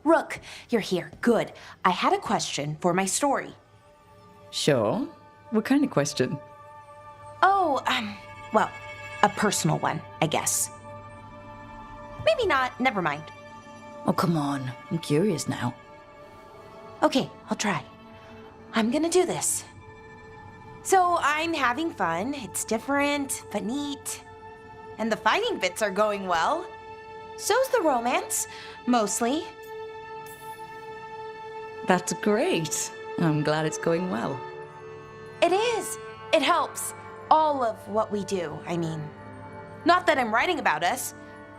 Rook, you're here. Good. I had a question for my story. Sure. What kind of question? Oh, well, a personal one, I guess. Maybe not. Never mind. Oh, come on. I'm curious now. Okay, I'll try. I'm gonna do this. So I'm having fun. It's different, but neat. And the fighting bits are going well. So's the romance, mostly. That's great. I'm glad it's going well. It is. It helps. All of what we do, I mean. Not that I'm writing about us,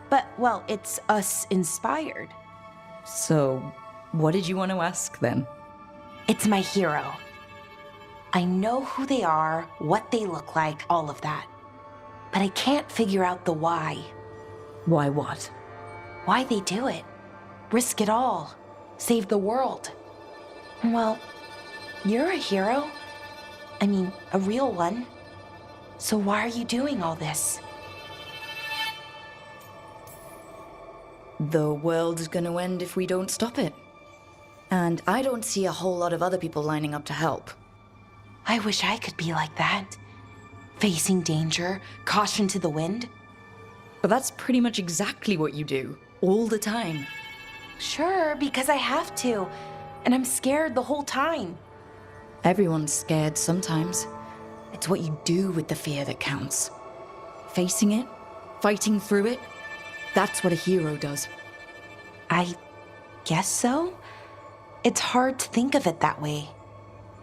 but, well, it's us inspired. So, what did you want to ask then? It's my hero. I know who they are, what they look like, all of that. But I can't figure out the why. Why what? Why they do it. Risk it all. Save the world. Well, you're a hero. I mean, a real one. So why are you doing all this? The world is going to end if we don't stop it. And I don't see a whole lot of other people lining up to help. I wish I could be like that. Facing danger, caution to the wind. But that's pretty much exactly what you do, all the time. Sure, because I have to. And I'm scared the whole time. Everyone's scared sometimes. It's what you do with the fear that counts. Facing it, fighting through it, that's what a hero does. I guess so. It's hard to think of it that way.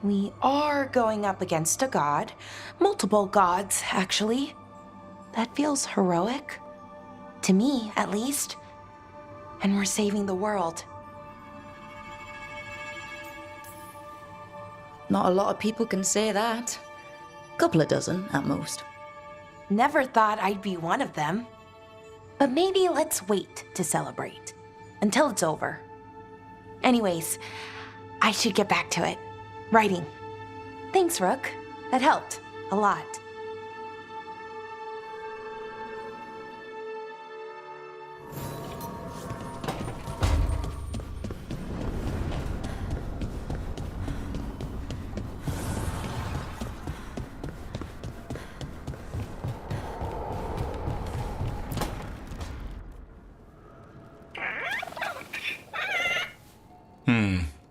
We are going up against a god. Multiple gods, actually. That feels heroic. To me, at least. And we're saving the world. Not a lot of people can say that. Couple of dozen, at most. Never thought I'd be one of them. But maybe let's wait to celebrate. Until it's over. Anyways, I should get back to it. Writing. Thanks, Rook. That helped. A lot.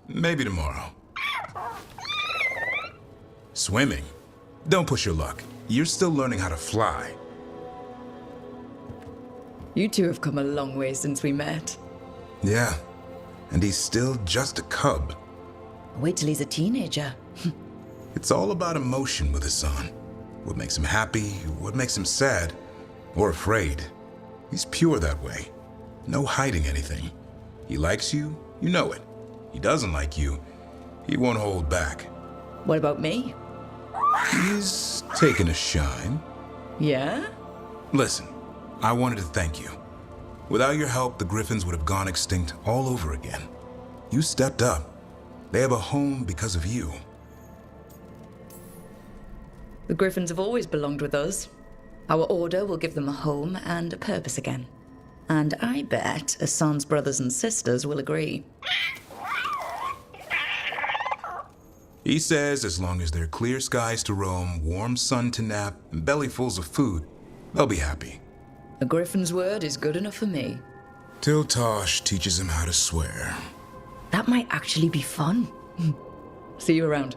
Maybe tomorrow. Swimming? Don't push your luck. You're still learning how to fly. You two have come a long way since we met. Yeah, and he's still just a cub. Wait till he's a teenager. It's all about emotion with his son. What makes him happy, what makes him sad, or afraid. He's pure that way. No hiding anything. He likes you, you know it. He doesn't like you, he won't hold back. What about me? He's taken a shine. Yeah? Listen, I wanted to thank you. Without your help, the Griffins would have gone extinct all over again. You stepped up. They have a home because of you. The Griffins have always belonged with us. Our order will give them a home and a purpose again. And I bet Hassan's brothers and sisters will agree. He says as long as there are clear skies to roam, warm sun to nap, and bellyfuls of food, they'll be happy. A Griffin's word is good enough for me. Till Tosh teaches him how to swear. That might actually be fun. See you around.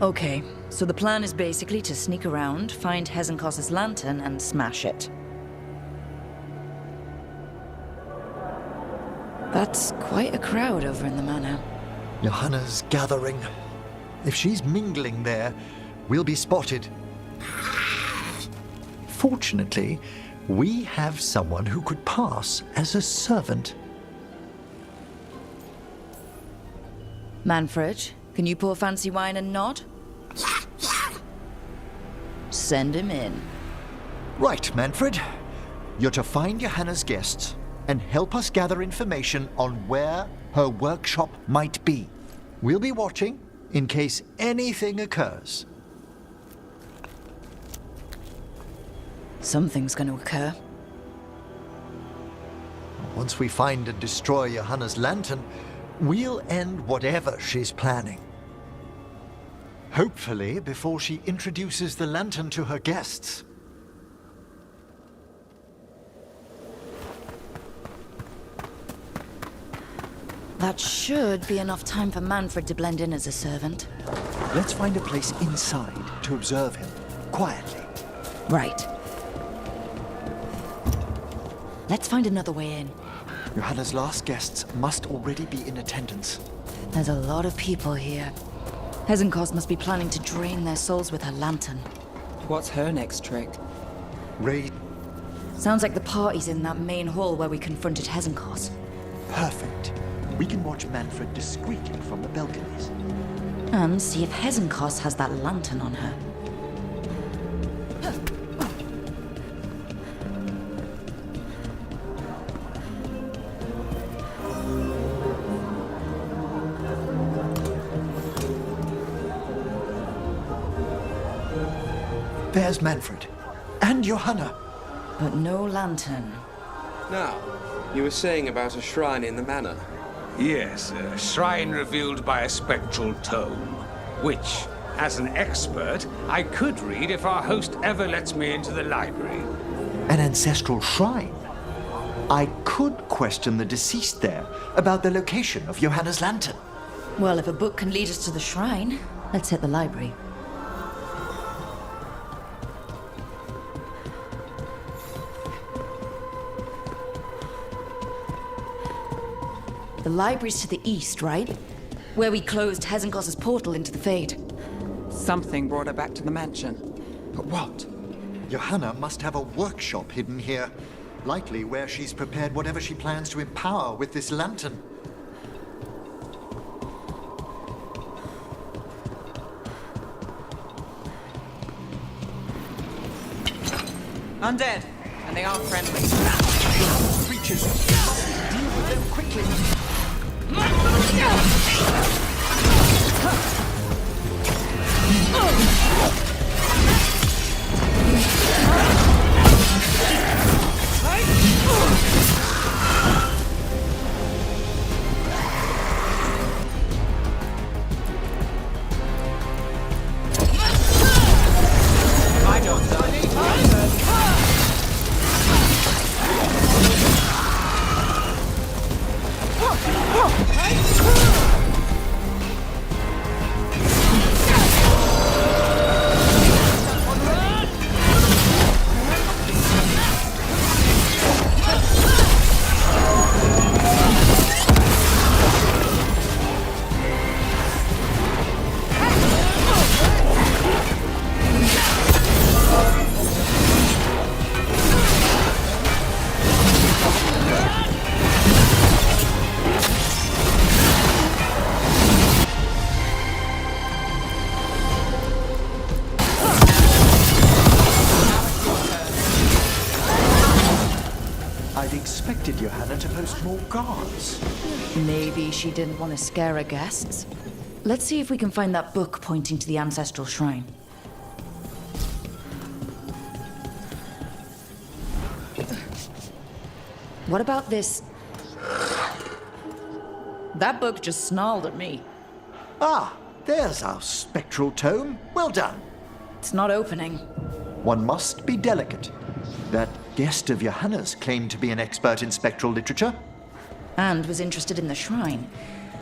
Okay, so the plan is basically to sneak around, find Hezenkos's lantern, and smash it. That's quite a crowd over in the manor. Johanna's gathering. If she's mingling there, we'll be spotted. Fortunately, we have someone who could pass as a servant. Manfred, can you pour fancy wine and nod? Send him in. Right, Manfred. You're to find Johanna's guests and help us gather information on where her workshop might be. We'll be watching in case anything occurs. Something's going to occur. Once we find and destroy Johanna's lantern, we'll end whatever she's planning. Hopefully before she introduces the lantern to her guests. That should be enough time for Manfred to blend in as a servant. Let's find a place inside to observe him, quietly. Right. Let's find another way in. Johanna's last guests must already be in attendance. There's a lot of people here. Hezenkos must be planning to drain their souls with her lantern. What's her next trick? Ray, Sounds like the party's in that main hall where we confronted Hezenkos. perfect. We can watch Manfred discreetly from the balconies. And see if Hezenkos has that lantern on her. There's Manfred. And Johanna. But no lantern. Now, you were saying about a shrine in the manor. Yes, a shrine revealed by a spectral tome, which, as an expert, I could read if our host ever lets me into the library. An ancestral shrine. I could question the deceased there about the location of Johanna's lantern. Well, if a book can lead us to the shrine, let's hit the library. The library's to the east, right? Where we closed Hezenkos' portal into the Fade. Something brought her back to the mansion. But what? Johanna must have a workshop hidden here. Likely where she's prepared whatever she plans to empower with this lantern. Undead, and they are friendly. Creatures! Deal with them quickly! I don't I'd expected Johanna to post more guards. Maybe she didn't want to scare her guests. Let's see if we can find that book pointing to the ancestral shrine. What about this? That book just snarled at me. Ah, there's our spectral tome. Well done. It's not opening. One must be delicate. That guest of Johanna's claimed to be an expert in spectral literature. And was interested in the shrine.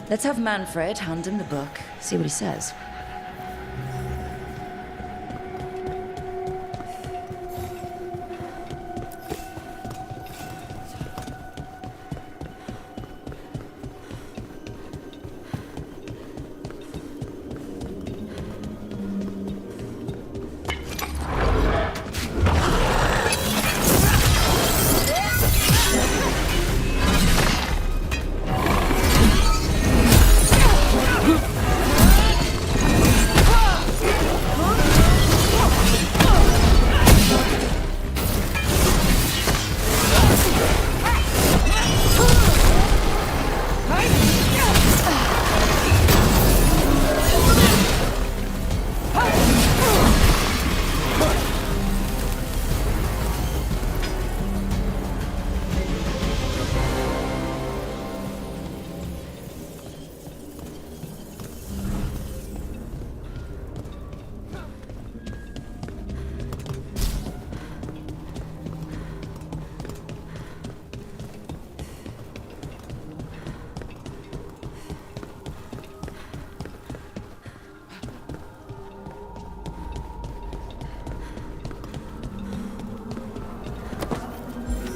Let's have Manfred hand him the book, see what he says.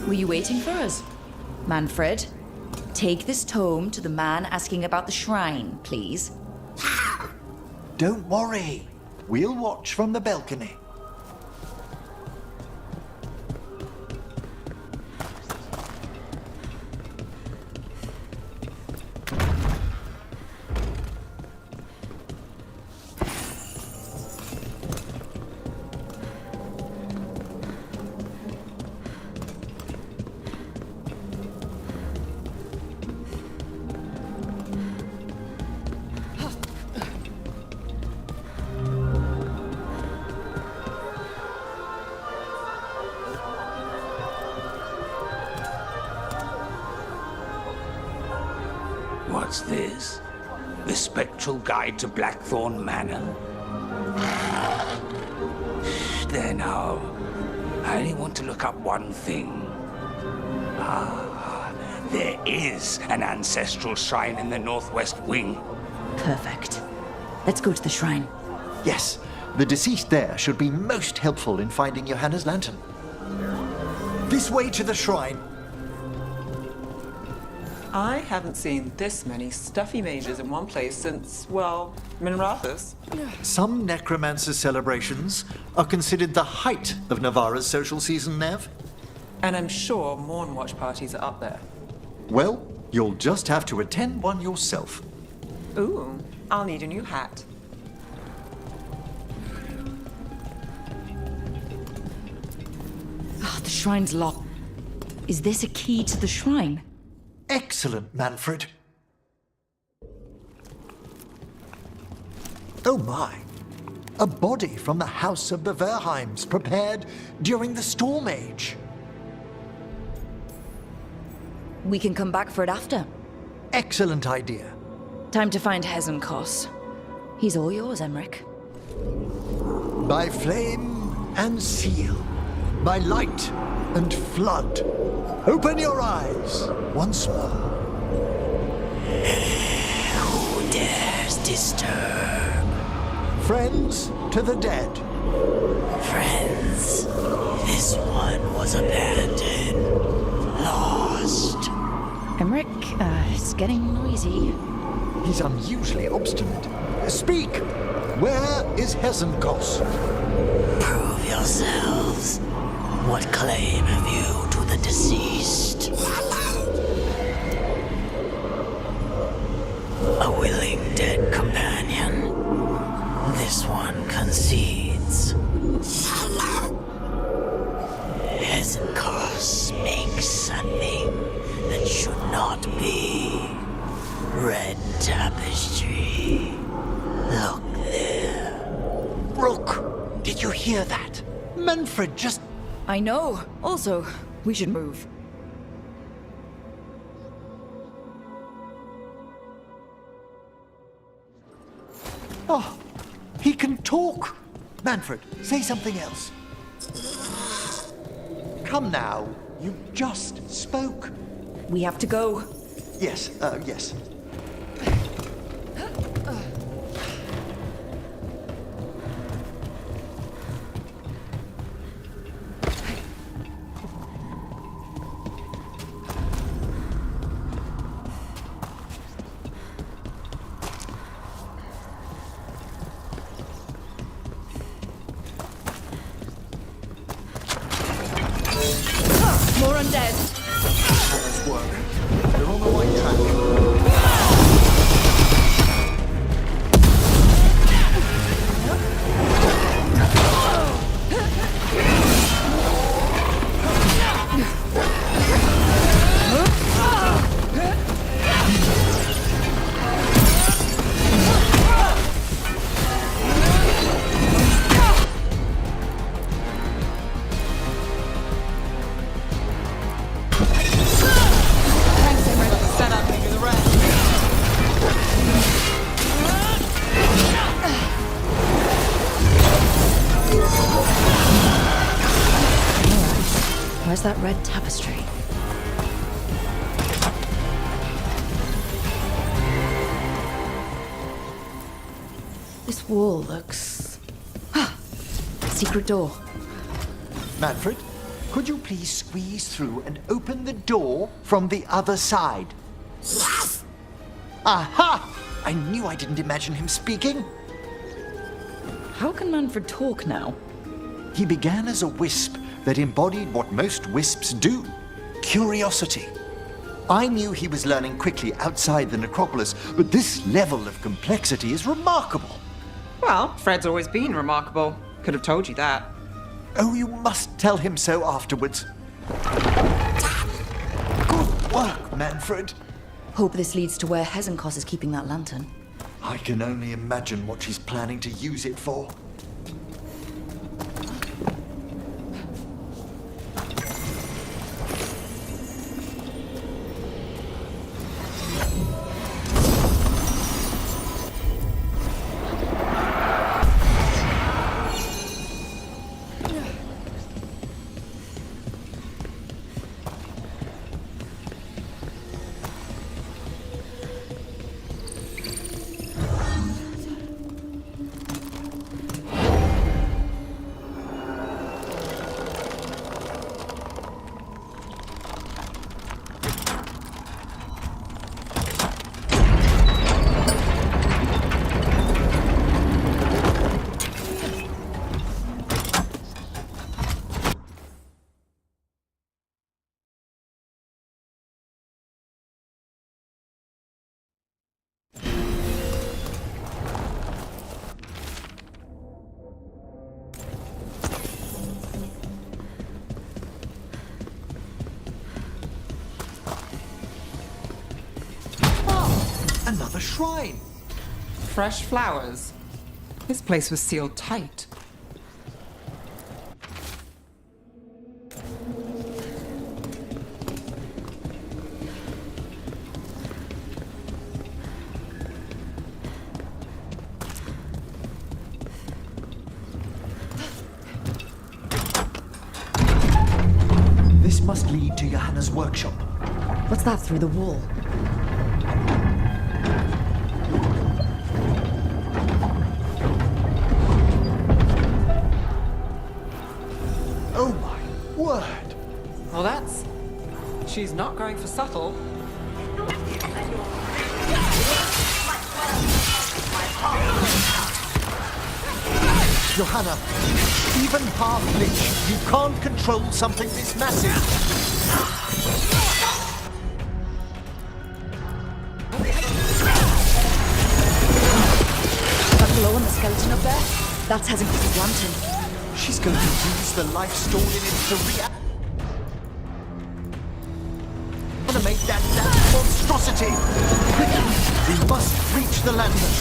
Were you waiting for us? Manfred, take this tome to the man asking about the shrine, please. Don't worry. We'll watch from the balcony. What's this? The Spectral Guide to Blackthorn Manor? There now. I only want to look up one thing. There is an ancestral shrine in the northwest wing. Perfect. Let's go to the shrine. Yes, the deceased there should be most helpful in finding Johanna's lantern. This way to the shrine. I haven't seen this many stuffy mages in one place since, well, Minrathus. Some necromancer celebrations are considered the height of Navarra's social season, Nev. And I'm sure Morn Watch parties are up there. Well, you'll just have to attend one yourself. Ooh, I'll need a new hat. The shrine's locked. Is this a key to the shrine? Excellent, Manfred. Oh my. A body from the House of the Verheims prepared during the Storm Age. We can come back for it after. Excellent idea. Time to find Hezenkos. He's all yours, Emmerich. By flame and seal, by light and flood, open your eyes once more. Who dares disturb? Friends to the dead. Friends, this one was abandoned, lost. Emmerich, it's getting noisy. He's unusually obstinate. Speak! Where is Hezenkos? Prove yourselves. What claim have you to the deceased? A willing dead companion. This one concedes. Hezenkos makes a thing that should not be. Red tapestry. Look there. Rook, did you hear that? Manfred just... I know. Also, we should move. Oh, he can talk. Manfred, say something else. Come now, you just spoke. We have to go. Yes, yes. More undead. Nice work. They're on the right track. Set up and do the rest. Where's that red tapestry? This wall looks... Secret door. Manfred, Could you please squeeze through and open the door from the other side? Yes! Aha! I knew I didn't imagine him speaking. How can Manfred talk now? He began as a wisp that embodied what most wisps do: curiosity. I knew he was learning quickly outside the necropolis, but this level of complexity is remarkable. Well, Fred's always been remarkable. Could have told you that. Oh, you must tell him so afterwards. Good work, Manfred. Hope this leads to where Hezenkos is keeping that lantern. I can only imagine what she's planning to use it for. Another shrine. Fresh flowers. This place was sealed tight. This must lead to Johanna's workshop. What's that through the wall? Oh my word! Well, that's... She's not going for subtle. Johanna, even half-lich, you can't control something this massive. That glow on the skeleton up there? That's Hezenkos' lantern. She's going to use the life stored in it to animate that monstrosity. Quickly, we must reach the lantern.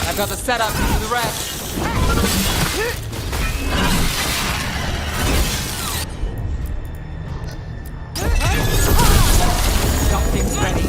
I've got the setup for the rest. Got things ready.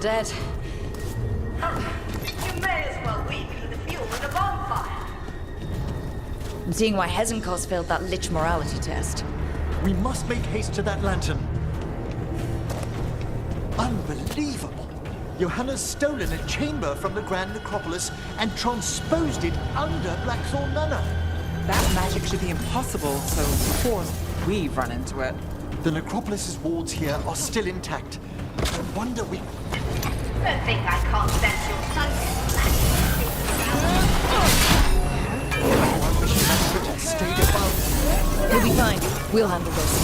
undead. You may as well weaken the fuel in a bonfire. I'm seeing why Hezenkos failed that lich morality test. We must make haste to that lantern. Unbelievable! Johanna's stolen a chamber from the Grand Necropolis and transposed it under Blackthorn Manor. That magic should be impossible, so before we run into it. The Necropolis's walls here are still intact. No wonder we... Don't think I can't sense your I wish Manfred had stayed above. We'll be fine. We'll handle this.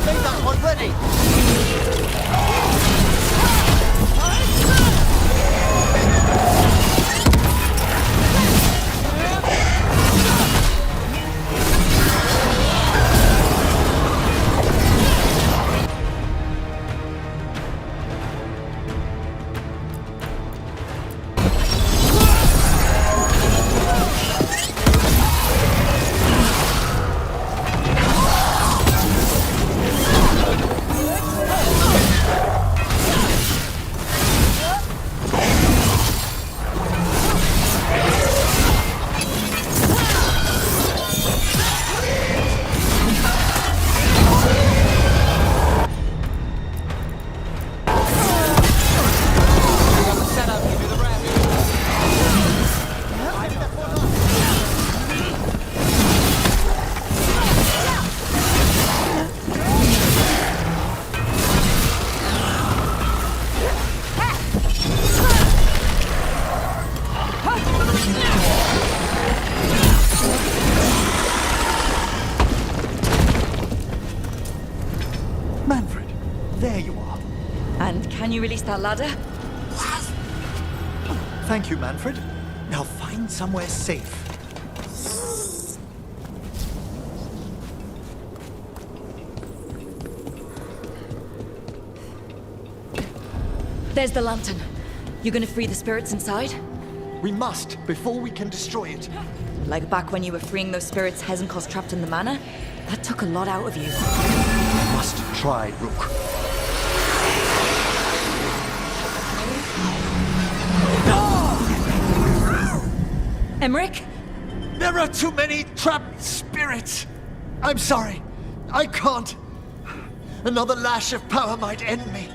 Made that one ready! Manfred, there you are. And can you release that ladder? Thank you, Manfred. Now find somewhere safe. There's the lantern. You gonna free the spirits inside? We must, before we can destroy it. Like back when you were freeing those spirits Hezenkos trapped in the manor? That took a lot out of you. We must try, Rook. Emmerich? There are too many trapped spirits. I'm sorry. I can't. Another lash of power might end me.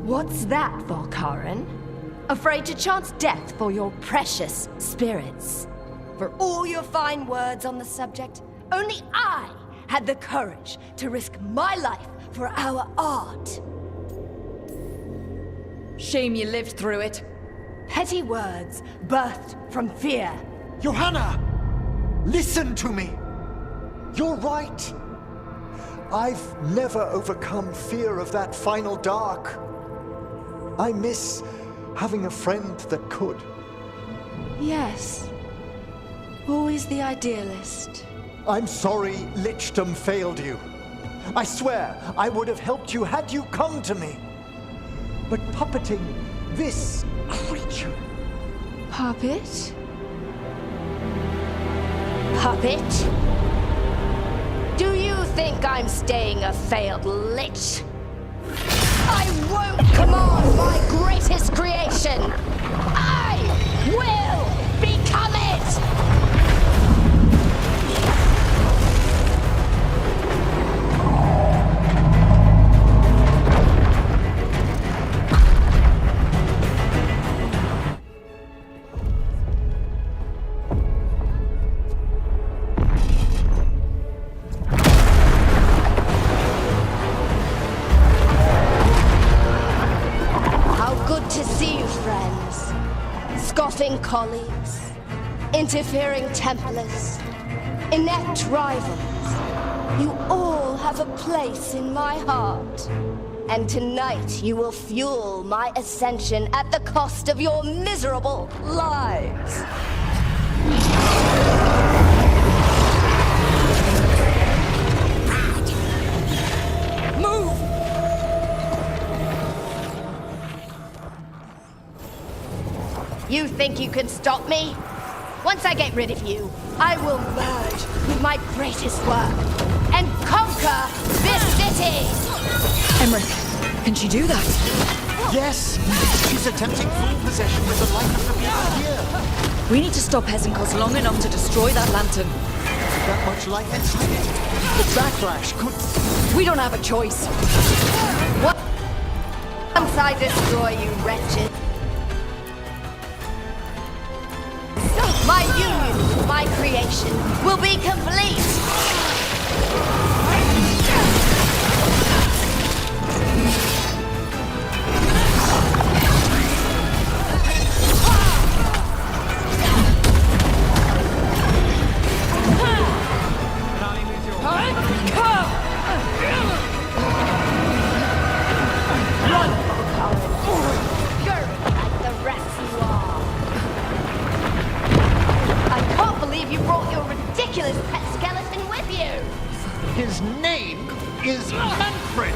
What's that, Volkaren? Afraid to chance death for your precious spirits? For all your fine words on the subject, only I had the courage to risk my life for our art. Shame you lived through it. Petty words birthed from fear. Johanna! Listen to me! You're right. I've never overcome fear of that final dark. I miss having a friend that could. Yes. Always the idealist. I'm sorry Lichdom failed you. I swear I would have helped you had you come to me. But puppeting this creature... Puppet? Puppet? Do you think I'm staying a failed lich? I won't command my greatest creation! I will become it! scoffing colleagues, interfering Templars, inept rivals, you all have a place in my heart. And tonight you will fuel my ascension at the cost of your miserable lives. Move! You think you can stop me? Once I get rid of you, I will merge with my greatest work and conquer this city! Emmerich, can she do that? Yes! She's attempting full possession with the light of the people here. We need to stop Hesenkos long enough to destroy that lantern. That much life inside it. The backlash could... We don't have a choice. Once I destroy you, wretched, my union with my creation will be complete! His name is Manfred!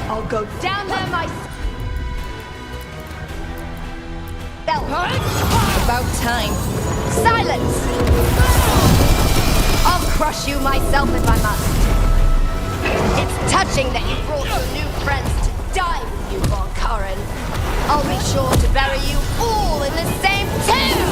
I'll go down there myself. About time. Silence! I'll crush you myself if I must. It's touching that you brought your new friends to die with you, Volkaren. I'll be sure to bury you all in the same tomb!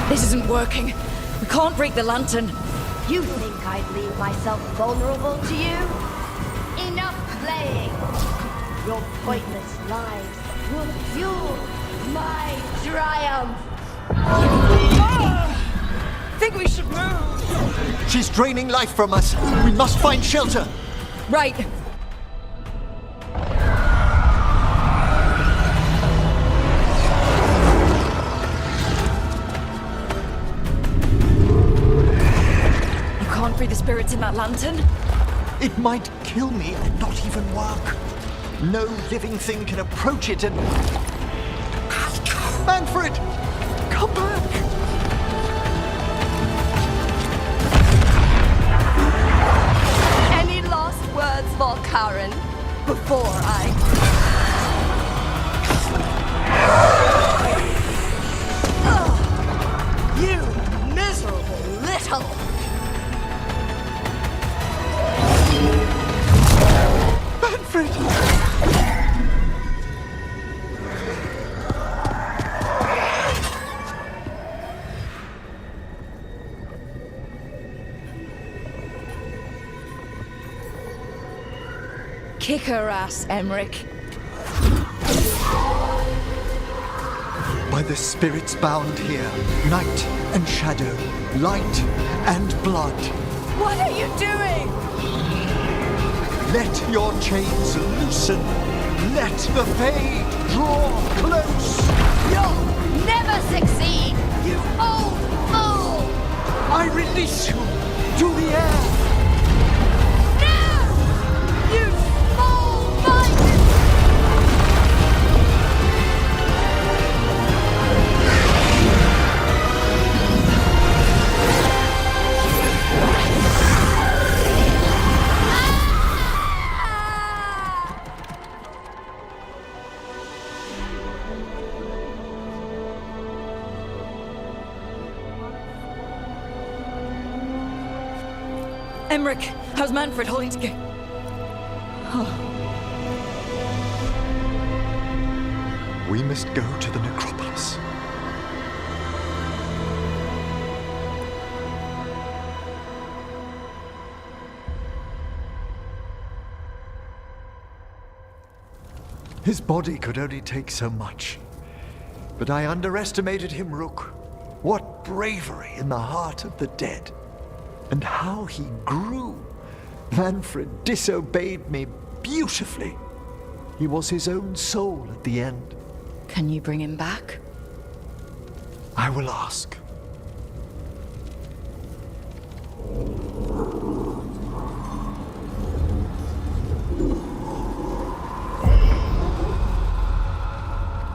This isn't working. We can't break the lantern. You think I'd leave myself vulnerable to you? Enough playing! Your pointless lives will fuel my triumph! Think we should move. She's draining life from us. We must find shelter. Right. You can't free the spirits in that lantern? It might kill me and not even work. No living thing can approach it and... Manfred! Come back! words, Volkaren, before I... You miserable little... Manfred! Kick her ass, Emmerich. By the spirits bound here, night and shadow, light and blood, What are you doing? let your chains loosen. Let the fade draw close. You'll never succeed, you old fool! I release you to the air. No! You small-minded... Emmerich, how's Manfred holding together? We must go to the necropolis. His body could only take so much. But I underestimated him, Rook. What bravery in the heart of the dead. And how he grew. Manfred disobeyed me beautifully. He was his own soul at the end. Can you bring him back? I will ask.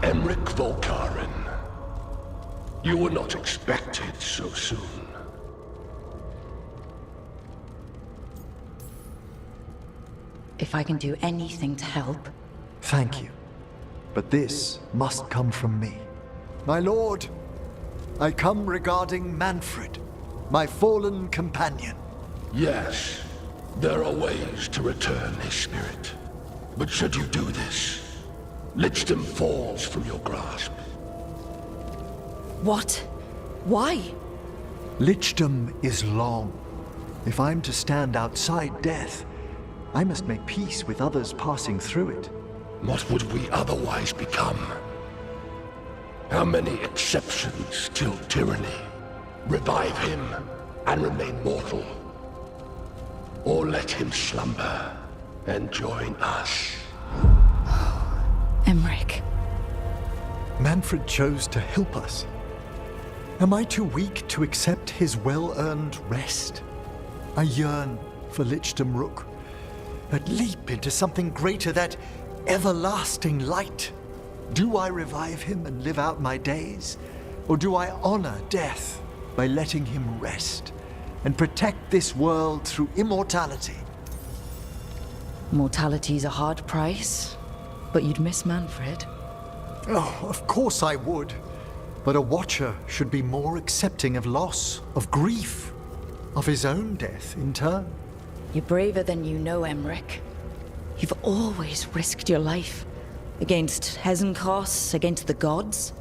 Emmerich Volkaren. You were not expected so soon. If I can do anything to help. Thank you. But this must come from me. My lord, I come regarding Manfred, my fallen companion. Yes, there are ways to return his spirit. But should you do this, Lichdom falls from your grasp. What? Why? Lichdom is long. If I'm to stand outside death, I must make peace with others passing through it. What would we otherwise become? How many exceptions till tyranny? Revive him and remain mortal. Or let him slumber and join us. Emmerich. Manfred chose to help us. Am I too weak to accept his well-earned rest? I yearn for Lichdom Rook. That leap into something greater, that everlasting light. Do I revive him and live out my days? Or do I honor death by letting him rest and protect this world through immortality? Mortality's a hard price, but you'd miss Manfred. Oh, of course I would. But a Watcher should be more accepting of loss, of grief, of his own death in turn. You're braver than you know, Emmerich. You've always risked your life. Against Hesenkos, against the gods.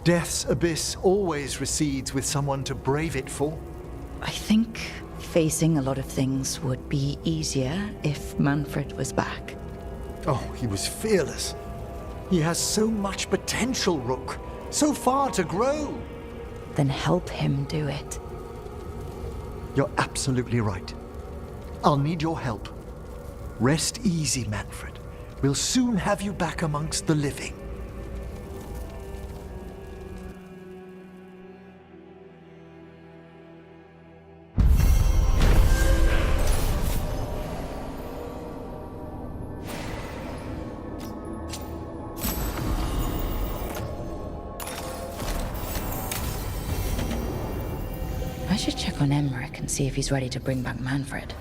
Death's abyss always recedes with someone to brave it for. I think facing a lot of things would be easier if Manfred was back. Oh, he was fearless. He has so much potential, Rook. So far to grow. Then help him do it. You're absolutely right. I'll need your help. Rest easy, Manfred. We'll soon have you back amongst the living. I should check on Emmerich and see if he's ready to bring back Manfred.